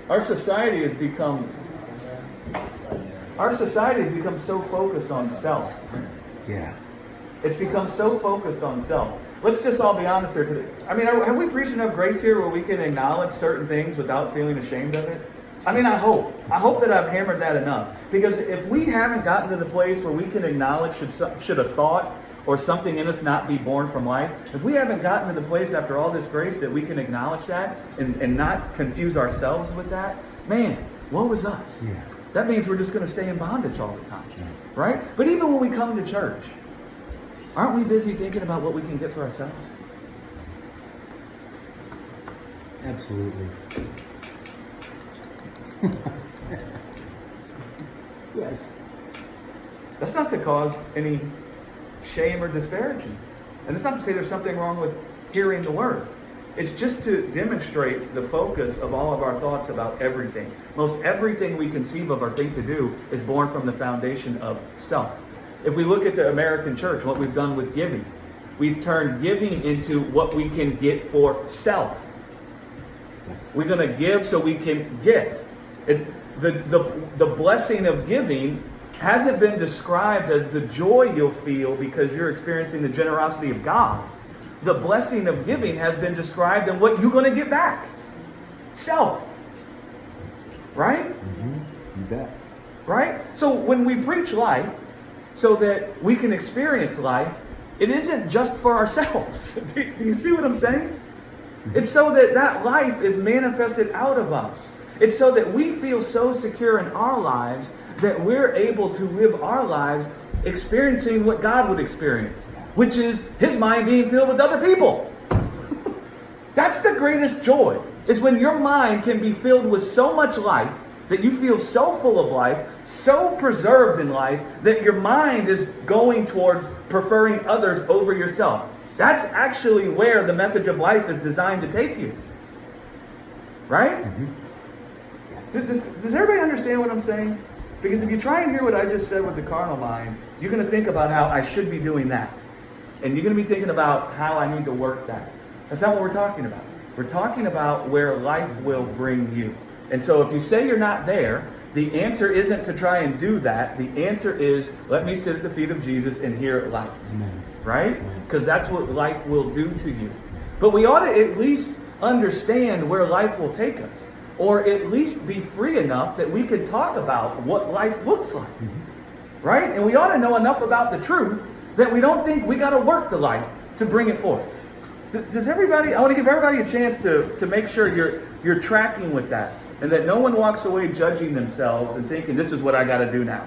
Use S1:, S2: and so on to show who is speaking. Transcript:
S1: Our society has become so focused on self.
S2: Yeah.
S1: It's become so focused on self. Let's just all be honest here today. I mean, have we preached enough grace here where we can acknowledge certain things without feeling ashamed of it? I mean, I hope that I've hammered that enough. Because if we haven't gotten to the place where we can acknowledge should a thought or something in us not be born from life, if we haven't gotten to the place after all this grace that we can acknowledge that and not confuse ourselves with that, man, woe is us.
S2: Yeah.
S1: That means we're just going to stay in bondage all the time,
S2: Yeah.
S1: right? But even when we come to church, aren't we busy thinking about what we can get for ourselves?
S2: Absolutely. Yes.
S1: That's not to cause any shame or disparaging. And it's not to say there's something wrong with hearing the word. It's just to demonstrate the focus of all of our thoughts about everything. Most everything we conceive of or think to do is born from the foundation of self. If we look at the American church, what we've done with giving, we've turned giving into what we can get for self. We're going to give so we can get. It's the blessing of giving hasn't been described as the joy you'll feel because you're experiencing the generosity of God. The blessing of giving has been described in what you're going to get back. Self. Right?
S2: Mm-hmm. You bet.
S1: Right? So when we preach life so that we can experience life, it isn't just for ourselves. Do you see what I'm saying? It's so that that life is manifested out of us. It's so that we feel so secure in our lives that we're able to live our lives experiencing what God would experience, which is His mind being filled with other people. That's the greatest joy, is when your mind can be filled with so much life that you feel so full of life, so preserved in life, that your mind is going towards preferring others over yourself. That's actually where the message of life is designed to take you. Right?
S2: Mm-hmm.
S1: Does everybody understand what I'm saying? Because if you try and hear what I just said with the carnal mind, you're going to think about how I should be doing that. And you're going to be thinking about how I need to work that. That's not what we're talking about. We're talking about where life will bring you. And so if you say you're not there, the answer isn't to try and do that. The answer is, let me sit at the feet of Jesus and hear life.
S2: Amen.
S1: Right? Because that's what life will do to you. But we ought to at least understand where life will take us. Or at least be free enough that we can talk about what life looks like. Mm-hmm. Right? And we ought to know enough about the truth that we don't think we got to work the life to bring it forth. Does everybody, I want to give everybody a chance to make sure you're tracking with that. And that no one walks away judging themselves and thinking, this is what I got to do now.